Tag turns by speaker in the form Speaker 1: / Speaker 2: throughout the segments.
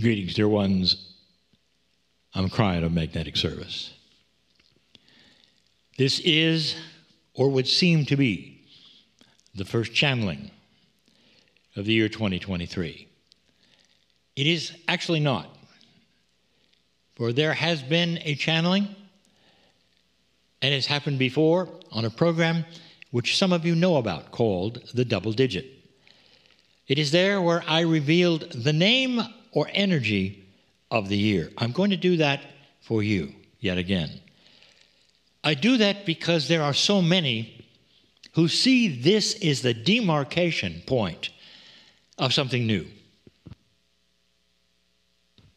Speaker 1: Greetings, dear ones. I'm Kryon of Magnetic Service. This is, or would seem to be, the first channeling of the year 2023. It is actually not, for there has been a channeling, and it's happened before on a program which some of you know about called The Double Digit. It is there where I revealed the name or energy of the year. I'm going to do that for you yet again. I do that because there are so many who see this is the demarcation point of something new.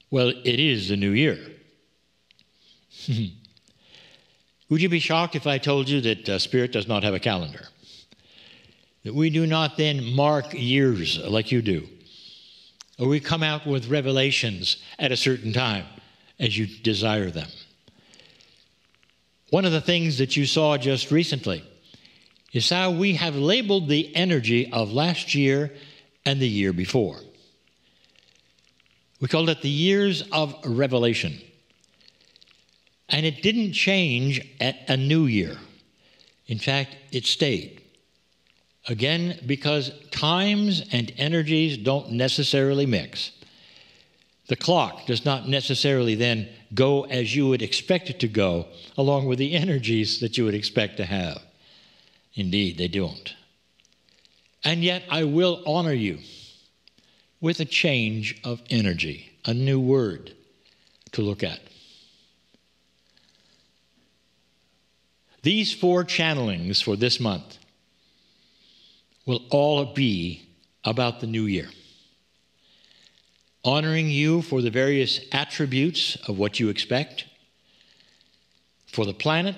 Speaker 1: Well, it is the new year. Would you be shocked if I told you that Spirit does not have a calendar? That we do not then mark years like you do? Or we come out with revelations at a certain time as you desire them? One of the things that you saw just recently is how we have labeled the energy of last year and the year before. We called it the years of revelation. And it didn't change at a new year. In fact, it stayed. Again, because times and energies don't necessarily mix. The clock does not necessarily then go as you would expect it to go, along with the energies that you would expect to have. Indeed, they don't. And yet, I will honor you with a change of energy, a new word to look at. These 4 channelings for this month will all be about the new year. Honoring you for the various attributes of what you expect, for the planet,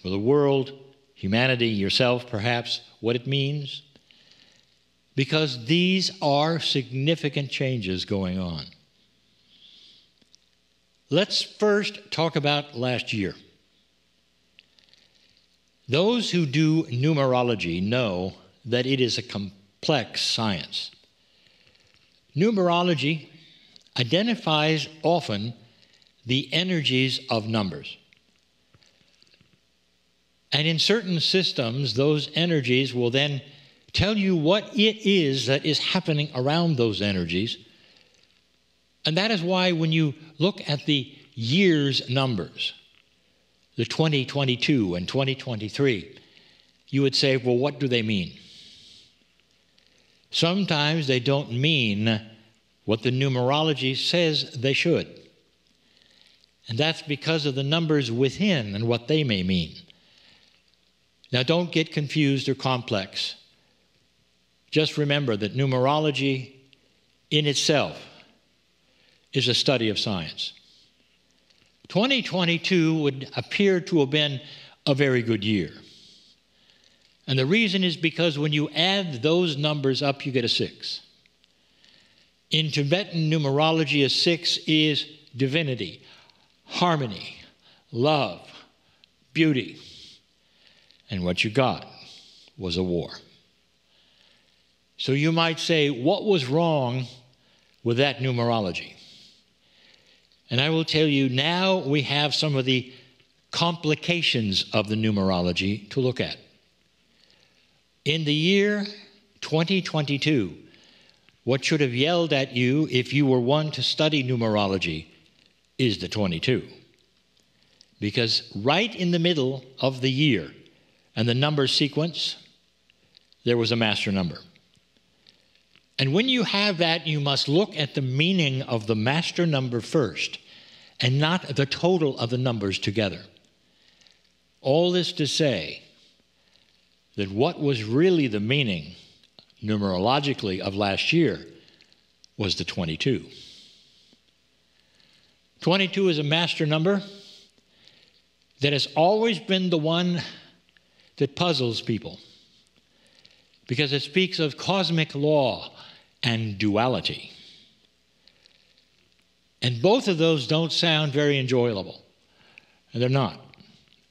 Speaker 1: for the world, humanity, yourself perhaps, what it means, because these are significant changes going on. Let's first talk about last year. Those who do numerology know that it is a complex science. Numerology identifies often the energies of numbers. And in certain systems, those energies will then tell you what it is that is happening around those energies. And that is why when you look at the year's numbers, the 2022 and 2023, you would say, well, what do they mean? Sometimes they don't mean what the numerology says they should. And that's because of the numbers within and what they may mean. Now, don't get confused or complex. Just remember that numerology in itself is a study of science. 2022 would appear to have been a very good year. And the reason is because when you add those numbers up, you get a 6. In Tibetan numerology, a 6 is divinity, harmony, love, beauty. And what you got was a war. So you might say, what was wrong with that numerology? And I will tell you, now we have some of the complications of the numerology to look at. In the year 2022, what should have yelled at you if you were one to study numerology is the 22. Because right in the middle of the year and the number sequence, there was a master number. And when you have that, you must look at the meaning of the master number first and not the total of the numbers together. All this to say that what was really the meaning numerologically of last year was the 22. 22 is a master number that has always been the one that puzzles people because it speaks of cosmic law and duality. And both of those don't sound very enjoyable, and they're not.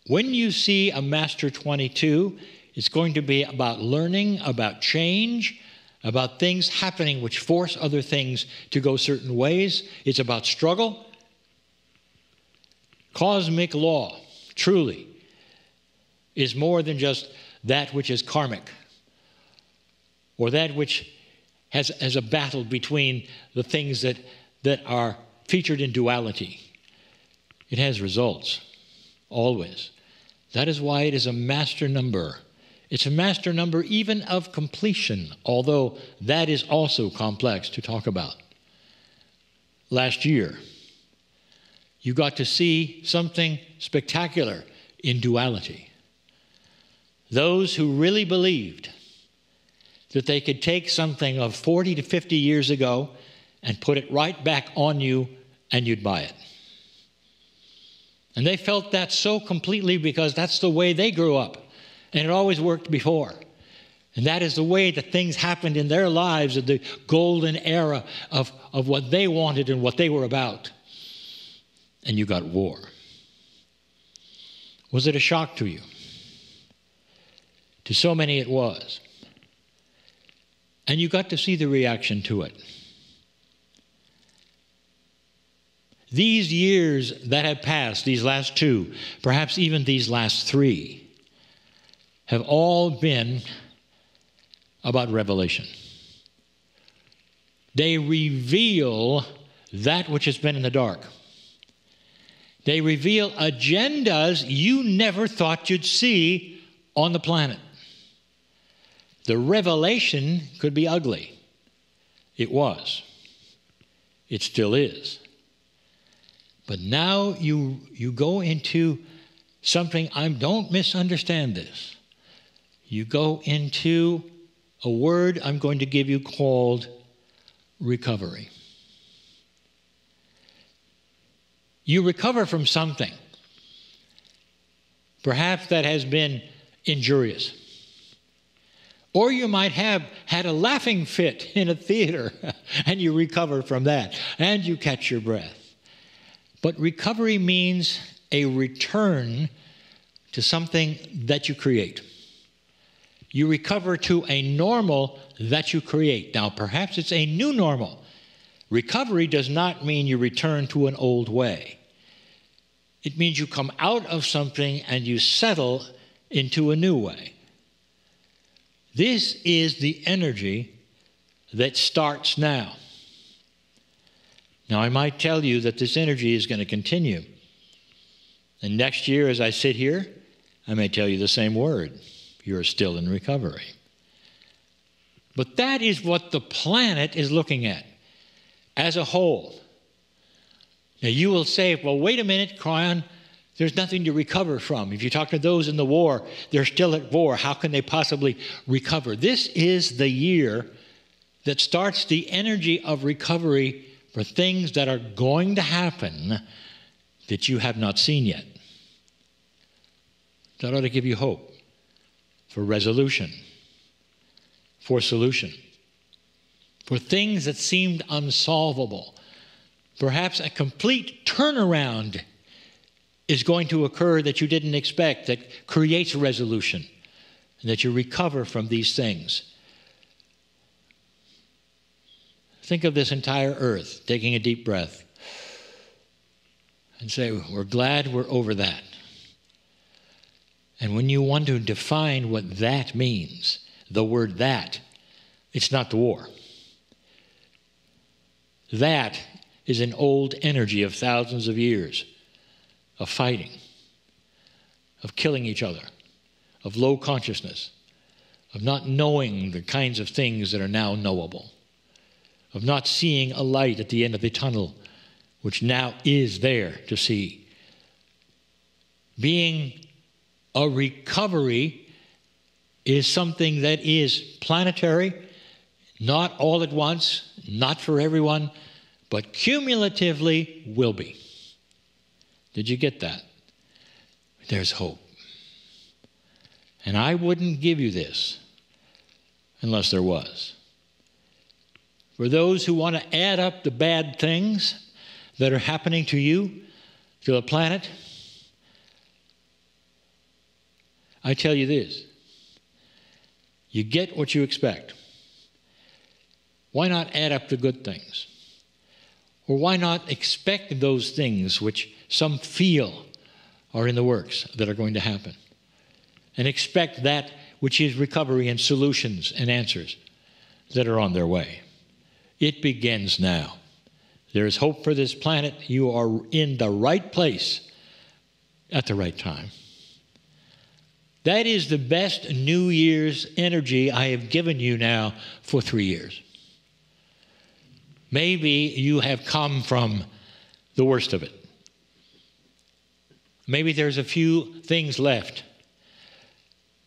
Speaker 1: When you see a master 22, it's going to be about learning, about change, about things happening which force other things to go certain ways. It's about struggle. Cosmic law, truly, is more than just that which is karmic, or that which has a battle between the things that are featured in duality. It has results, always. That is why it is a master number. It's a master number even of completion, although that is also complex to talk about. Last year, you got to see something spectacular in duality. Those who really believed that they could take something of 40 to 50 years ago and put it right back on you and you'd buy it. And they felt that so completely because that's the way they grew up. And it always worked before. And that is the way that things happened in their lives at the golden era of what they wanted and what they were about. And you got war. Was it a shock to you? To so many it was. And you got to see the reaction to it. These years that have passed, these last 2, perhaps even these last 3, have all been about revelation. They reveal that which has been in the dark. They reveal agendas you never thought you'd see on the planet. The revelation could be ugly. It was. It still is. But now you go into something, don't misunderstand this. You go into a word I'm going to give you called recovery. You recover from something, perhaps that has been injurious. Or you might have had a laughing fit in a theater and you recover from that and you catch your breath. But recovery means a return to something that you create. You recover to a normal that you create. Now, perhaps it's a new normal. Recovery does not mean you return to an old way. It means you come out of something and you settle into a new way. This is the energy that starts now. Now, I might tell you that this energy is going to continue. And next year, as I sit here, I may tell you the same word. You're still in recovery. But that is what the planet is looking at as a whole. Now, you will say, well, wait a minute, Kryon, there's nothing to recover from. If you talk to those in the war, they're still at war. How can they possibly recover? This is the year that starts the energy of recovery for things that are going to happen that you have not seen yet. That ought to give you hope for resolution, for solution, for things that seemed unsolvable. Perhaps a complete turnaround is going to occur that you didn't expect, that creates resolution, and that you recover from these things. Think of this entire earth, taking a deep breath, and say, we're glad we're over that. And when you want to define what that means, the word that, it's not the war. That is an old energy of thousands of years of fighting, of killing each other, of low consciousness, of not knowing the kinds of things that are now knowable, of not seeing a light at the end of the tunnel, which now is there to see. Being a recovery is something that is planetary, not all at once, not for everyone, but cumulatively will be. Did you get that? There's hope. And I wouldn't give you this unless there was. For those who want to add up the bad things that are happening to you, to the planet, I tell you this. You get what you expect. Why not add up the good things? Or why not expect those things which some feel are in the works that are going to happen? And expect that which is recovery and solutions and answers that are on their way. It begins now. There is hope for this planet. You are in the right place at the right time. That is the best New Year's energy I have given you now for 3 years. Maybe you have come from the worst of it. Maybe there's a few things left.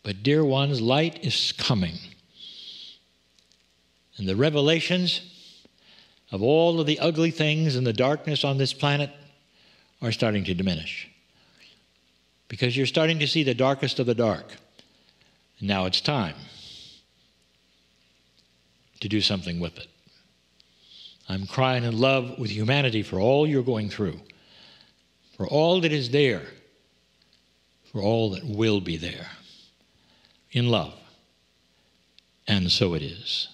Speaker 1: But dear ones, light is coming. And the revelations of all of the ugly things and the darkness on this planet are starting to diminish. Because you're starting to see the darkest of the dark. And now it's time to do something with it. I'm crying in love with humanity for all you're going through, for all that is there, for all that will be there. In love. And so it is.